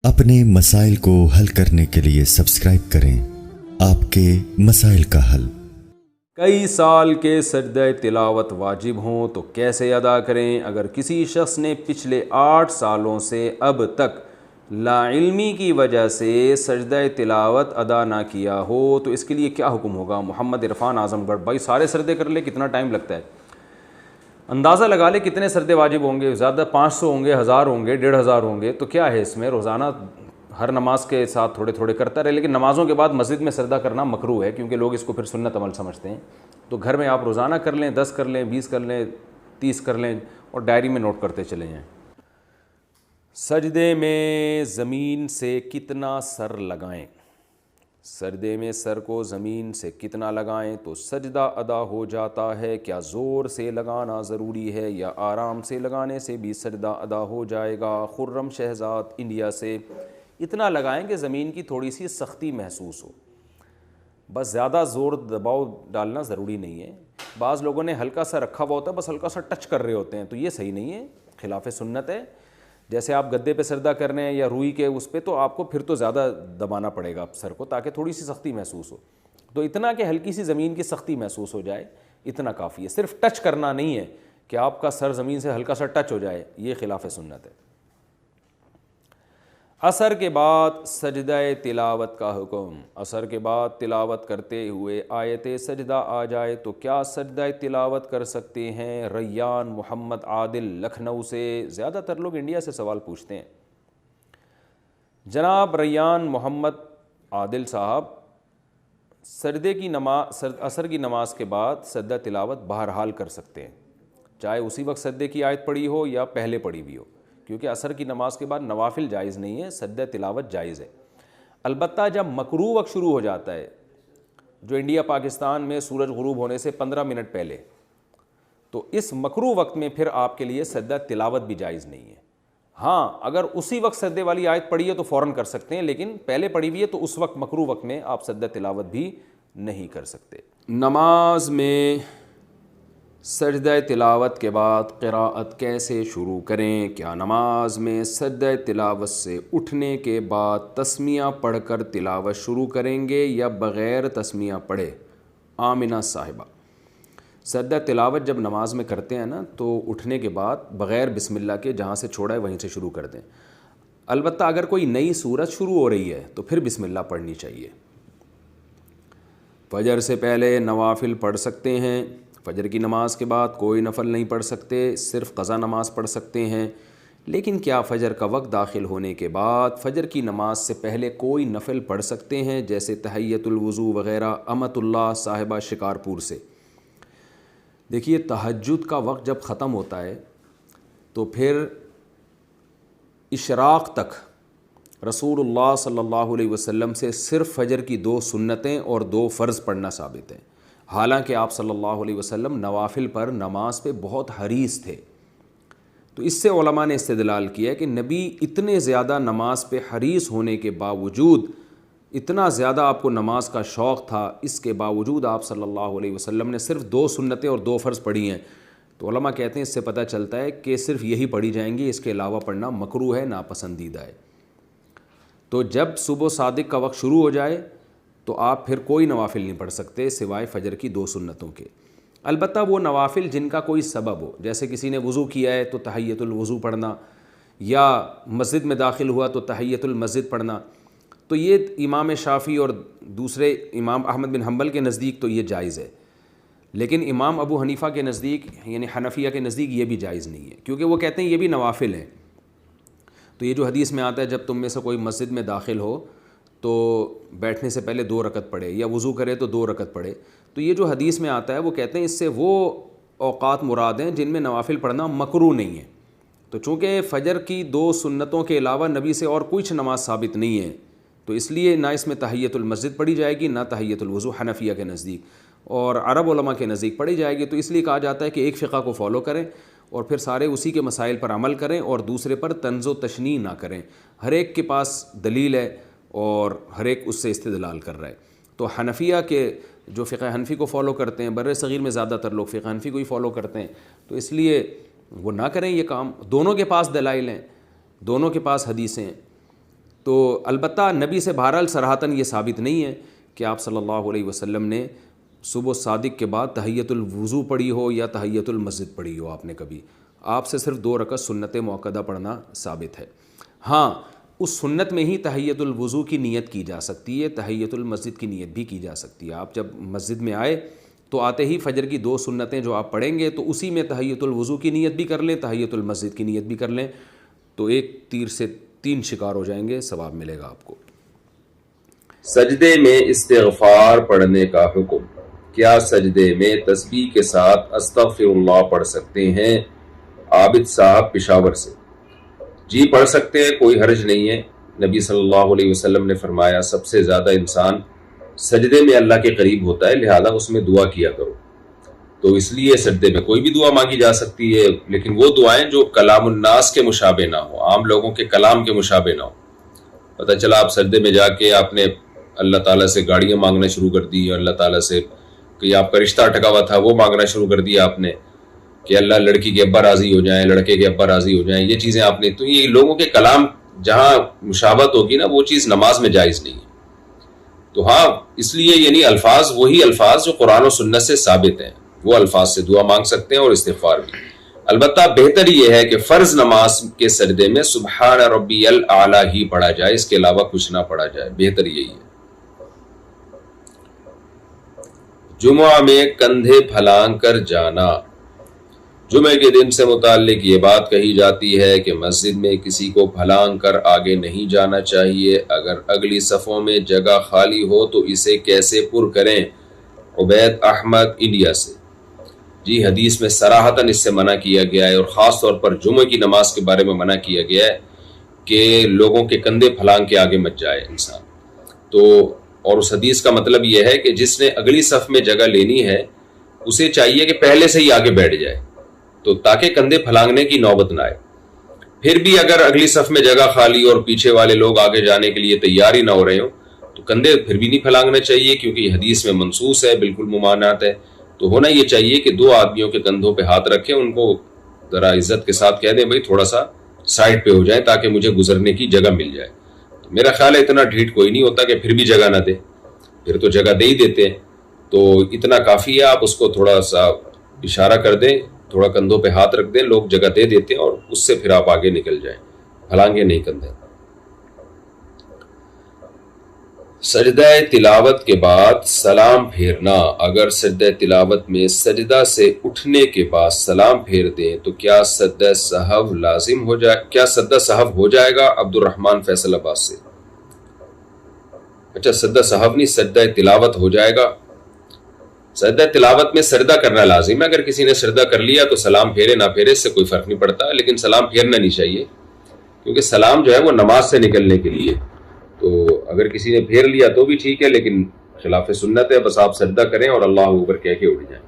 اپنے مسائل کو حل کرنے کے لیے سبسکرائب کریں آپ کے مسائل کا حل۔ کئی سال کے سجدہ تلاوت واجب ہوں تو کیسے ادا کریں؟ اگر کسی شخص نے پچھلے 8 سالوں سے اب تک لا علمی کی وجہ سے سجدہ تلاوت ادا نہ کیا ہو تو اس کے لیے کیا حکم ہوگا؟ محمد عرفان اعظم گڑھ۔ بھائی سارے سجدے کر لے، کتنا ٹائم لگتا ہے؟ اندازہ لگا لے کتنے سجدے واجب ہوں گے، زیادہ 500 ہوں گے، 1000 ہوں گے، 1500 ہوں گے، تو کیا ہے اس میں؟ روزانہ ہر نماز کے ساتھ تھوڑے تھوڑے کرتا رہے، لیکن نمازوں کے بعد مسجد میں سجدہ کرنا مکروہ ہے کیونکہ لوگ اس کو پھر سنت عمل سمجھتے ہیں۔ تو گھر میں آپ روزانہ کر لیں، 10 کر لیں، 20 کر لیں، 30 کر لیں اور ڈائری میں نوٹ کرتے چلے جائیں۔ سجدے میں زمین سے کتنا سر لگائیں؟ سجدے میں سر کو زمین سے کتنا لگائیں تو سجدہ ادا ہو جاتا ہے؟ کیا زور سے لگانا ضروری ہے یا آرام سے لگانے سے بھی سجدہ ادا ہو جائے گا؟ خرم شہزاد انڈیا سے۔ اتنا لگائیں کہ زمین کی تھوڑی سی سختی محسوس ہو، بس زیادہ زور دباؤ ڈالنا ضروری نہیں ہے۔ بعض لوگوں نے ہلکا سا رکھا ہوا ہوتا ہے، بس ہلکا سا ٹچ کر رہے ہوتے ہیں، تو یہ صحیح نہیں ہے، خلاف سنت ہے۔ جیسے آپ گدے پہ سجدہ کر رہے ہیں یا روئی کے اس پہ، تو آپ کو پھر تو زیادہ دبانا پڑے گا سر کو تاکہ تھوڑی سی سختی محسوس ہو۔ تو اتنا کہ ہلکی سی زمین کی سختی محسوس ہو جائے، اتنا کافی ہے۔ صرف ٹچ کرنا نہیں ہے کہ آپ کا سر زمین سے ہلکا سا ٹچ ہو جائے، یہ خلاف سنت ہے۔ عصر کے بعد سجدہ تلاوت کا حکم۔ عصر کے بعد تلاوت کرتے ہوئے آیت سجدہ آ جائے تو کیا سجدہ تلاوت کر سکتے ہیں؟ ریان محمد عادل لکھنؤ سے۔ زیادہ تر لوگ انڈیا سے سوال پوچھتے ہیں۔ جناب ریان محمد عادل صاحب، سجدے کی نماز، عصر کی نماز کے بعد سجدہ تلاوت بہرحال کر سکتے ہیں، چاہے اسی وقت سجدے کی آیت پڑھی ہو یا پہلے پڑھی ہوئی ہو، کیونکہ عصر کی نماز کے بعد نوافل جائز نہیں ہے، سجدہ تلاوت جائز ہے۔ البتہ جب مکروہ وقت شروع ہو جاتا ہے، جو انڈیا پاکستان میں سورج غروب ہونے سے 15 منٹ پہلے، تو اس مکروہ وقت میں پھر آپ کے لیے سجدہ تلاوت بھی جائز نہیں ہے۔ ہاں اگر اسی وقت سجدے والی آیت پڑھی ہے تو فوراً کر سکتے ہیں، لیکن پہلے پڑھی ہوئی ہے تو اس وقت مکروہ وقت میں آپ سجدہ تلاوت بھی نہیں کر سکتے۔ نماز میں سجدہ تلاوت کے بعد قراءت کیسے شروع کریں؟ کیا نماز میں سجدہ تلاوت سے اٹھنے کے بعد تسمیہ پڑھ کر تلاوت شروع کریں گے یا بغیر تسمیہ پڑھے؟ آمنہ صاحبہ، سجدہ تلاوت جب نماز میں کرتے ہیں نا تو اٹھنے کے بعد بغیر بسم اللہ کے جہاں سے چھوڑا ہے وہیں سے شروع کر دیں۔ البتہ اگر کوئی نئی سورت شروع ہو رہی ہے تو پھر بسم اللہ پڑھنی چاہیے۔ فجر سے پہلے نوافل پڑھ سکتے ہیں، فجر کی نماز کے بعد کوئی نفل نہیں پڑھ سکتے، صرف قضا نماز پڑھ سکتے ہیں۔ لیکن کیا فجر کا وقت داخل ہونے کے بعد فجر کی نماز سے پہلے کوئی نفل پڑھ سکتے ہیں، جیسے تحیۃ الوضو وغیرہ؟ امت اللہ صاحبہ شکارپور سے۔ دیکھیے تہجد کا وقت جب ختم ہوتا ہے تو پھر اشراق تک رسول اللہ صلی اللہ علیہ وسلم سے صرف فجر کی 2 سنتیں اور 2 فرض پڑھنا ثابت ہے، حالانکہ آپ صلی اللہ علیہ وسلم نوافل پر، نماز پہ بہت حریص تھے۔ تو اس سے علماء نے استدلال کیا ہے کہ نبی اتنے زیادہ نماز پہ حریص ہونے کے باوجود، اتنا زیادہ آپ کو نماز کا شوق تھا، اس کے باوجود آپ صلی اللہ علیہ وسلم نے صرف 2 سنتیں اور 2 فرض پڑھی ہیں۔ تو علماء کہتے ہیں اس سے پتہ چلتا ہے کہ صرف یہی پڑھی جائیں گی، اس کے علاوہ پڑھنا مکروہ ہے، ناپسندیدہ ہے۔ تو جب صبح صادق کا وقت شروع ہو جائے تو آپ پھر کوئی نوافل نہیں پڑھ سکتے سوائے فجر کی 2 سنتوں کے۔ البتہ وہ نوافل جن کا کوئی سبب ہو، جیسے کسی نے وضو کیا ہے تو تحیۃ الوضو پڑھنا، یا مسجد میں داخل ہوا تو تحیۃ المسجد پڑھنا، تو یہ امام شافعی اور دوسرے امام احمد بن حنبل کے نزدیک تو یہ جائز ہے، لیکن امام ابو حنیفہ کے نزدیک، یعنی حنفیہ کے نزدیک، یہ بھی جائز نہیں ہے، کیونکہ وہ کہتے ہیں یہ بھی نوافل ہیں۔ تو یہ جو حدیث میں آتا ہے جب تم میں سے کوئی مسجد میں داخل ہو تو بیٹھنے سے پہلے 2 رکعت پڑھے، یا وضو کرے تو 2 رکعت پڑھے، تو یہ جو حدیث میں آتا ہے وہ کہتے ہیں اس سے وہ اوقات مراد ہیں جن میں نوافل پڑھنا مکروہ نہیں ہے۔ تو چونکہ فجر کی 2 سنتوں کے علاوہ نبی سے اور کچھ نماز ثابت نہیں ہے، تو اس لیے نہ اس میں تحیۃ المسجد پڑھی جائے گی، نہ تحیۃ الوضو حنفیہ کے نزدیک، اور عرب علماء کے نزدیک پڑھی جائے گی۔ تو اس لیے کہا جاتا ہے کہ ایک فقہ کو فالو کریں اور پھر سارے اسی کے مسائل پر عمل کریں اور دوسرے پر طنز و تشنیع نہ کریں۔ ہر ایک کے پاس دلیل ہے اور ہر ایک اس سے استدلال کر رہا ہے۔ تو حنفیہ کے جو فقہ حنفی کو فالو کرتے ہیں، بر صغیر میں زیادہ تر لوگ فقہ حنفی کو ہی فالو کرتے ہیں، تو اس لیے وہ نہ کریں یہ کام۔ دونوں کے پاس دلائل ہیں، دونوں کے پاس حدیثیں ہیں۔ تو البتہ نبی سے بہرحال صراحتاً یہ ثابت نہیں ہے کہ آپ صلی اللہ علیہ وسلم نے صبح صادق کے بعد تحیۃ الوضو پڑھی ہو یا تحیۃ المسجد پڑھی ہو. آپ نے کبھی، آپ سے صرف 2 رکعت سنت موقدہ پڑھنا ثابت ہے. ہاں اس سنت میں ہی تحیۃ الوضو کی نیت کی جا سکتی ہے، تحیۃ المسجد کی نیت بھی کی جا سکتی ہے. آپ جب مسجد میں آئے تو آتے ہی فجر کی 2 سنتیں جو آپ پڑھیں گے تو اسی میں تحیۃ الوضو کی نیت بھی کر لیں، تحیۃ المسجد کی نیت بھی کر لیں، تو ایک تیر سے 3 شکار ہو جائیں گے، ثواب ملے گا آپ کو. سجدے میں استغفار پڑھنے کا حکم. کیا سجدے میں تسبیح کے ساتھ استغفر اللہ پڑھ سکتے ہیں؟ عابد صاحب پشاور سے. جی پڑھ سکتے ہیں، کوئی حرج نہیں ہے. نبی صلی اللہ علیہ وسلم نے فرمایا سب سے زیادہ انسان سجدے میں اللہ کے قریب ہوتا ہے، لہذا اس میں دعا کیا کرو. تو اس لیے سجدے میں کوئی بھی دعا مانگی جا سکتی ہے، لیکن وہ دعائیں جو کلام الناس کے مشابہ نہ ہو، عام لوگوں کے کلام کے مشابہ نہ ہو. پتہ چلا آپ سجدے میں جا کے آپ نے اللہ تعالیٰ سے گاڑیاں مانگنا شروع کر دی، اور اللہ تعالیٰ سے کہ آپ کا رشتہ اٹکا ہوا تھا وہ مانگنا شروع کر دیا آپ نے کہ اللہ لڑکی کے ابا راضی ہو جائیں، لڑکے کے ابا راضی ہو جائیں. یہ چیزیں آپ نے، تو یہ لوگوں کے کلام جہاں مشابہت ہوگی نا، وہ چیز نماز میں جائز نہیں ہے. تو ہاں اس لیے یعنی الفاظ وہی الفاظ جو قرآن و سنت سے ثابت ہیں، وہ الفاظ سے دعا مانگ سکتے ہیں اور استغفار بھی. البتہ بہتر یہ ہے کہ فرض نماز کے سجدے میں سبحان ربی الاعلیٰ ہی پڑھا جائے، اس کے علاوہ کچھ نہ پڑھا جائے، بہتر یہی ہے. جمعہ میں کندھے پھلانگ کر جانا. جمعہ کے دن سے متعلق یہ بات کہی جاتی ہے کہ مسجد میں کسی کو پھلانگ کر آگے نہیں جانا چاہیے. اگر اگلی صفوں میں جگہ خالی ہو تو اسے کیسے پر کریں؟ عبید احمد انڈیا سے. جی حدیث میں صراحتاً اس سے منع کیا گیا ہے، اور خاص طور پر جمعہ کی نماز کے بارے میں منع کیا گیا ہے کہ لوگوں کے کندھے پھلانگ کے آگے مت جائے انسان. تو اور اس حدیث کا مطلب یہ ہے کہ جس نے اگلی صف میں جگہ لینی ہے اسے چاہیے کہ پہلے سے ہی آگے بیٹھ جائے، تو تاکہ کندھے پھلانگنے کی نوبت نہ آئے. پھر بھی اگر اگلی صف میں جگہ خالی اور پیچھے والے لوگ آگے جانے کے لیے تیار ہی نہ ہو رہے ہوں تو کندھے پھر بھی نہیں پھلانگنا چاہیے، کیونکہ یہ حدیث میں منصوص ہے، بالکل ممانعت ہے. تو ہونا یہ چاہیے کہ 2 آدمیوں کے کندھوں پہ ہاتھ رکھیں، ان کو ذرا عزت کے ساتھ کہہ دیں بھائی تھوڑا سا سائڈ پہ ہو جائیں تاکہ مجھے گزرنے کی جگہ مل جائے. تو میرا خیال ہے اتنا ڈھیٹ کوئی نہیں ہوتا کہ پھر بھی جگہ نہ دے، پھر تو جگہ دے ہی دیتے ہیں. تو اتنا کافی ہے، آپ اس کو تھوڑا سا اشارہ کر دیں، تھوڑا کندھوں پہ ہاتھ رکھ دیں، لوگ جگہ دے دیتے ہیں اور اس سے پھر آپ آگے نکل جائیں، پھلانگے نہیں کندھے. سجدہ تلاوت کے بعد سلام پھیرنا. اگر سجدہ تلاوت میں سجدہ سے اٹھنے کے بعد سلام پھیر دیں تو کیا سجدہ سہو لازم ہو جائے، کیا سجدہ سہو ہو جائے گا؟ عبد الرحمن فیصل آباد سے. اچھا سجدہ سہو نہیں، سجدہ تلاوت ہو جائے گا. سجدہ تلاوت میں سجدہ کرنا لازم ہے. اگر کسی نے سجدہ کر لیا تو سلام پھیرے نہ پھیرے اس سے کوئی فرق نہیں پڑتا، لیکن سلام پھیرنا نہیں چاہیے کیونکہ سلام جو ہے وہ نماز سے نکلنے کے لیے. تو اگر کسی نے پھیر لیا تو بھی ٹھیک ہے، لیکن خلاف سنت ہے. بس آپ سجدہ کریں اور اللہ اکبر کہہ کے اٹھ جائیں.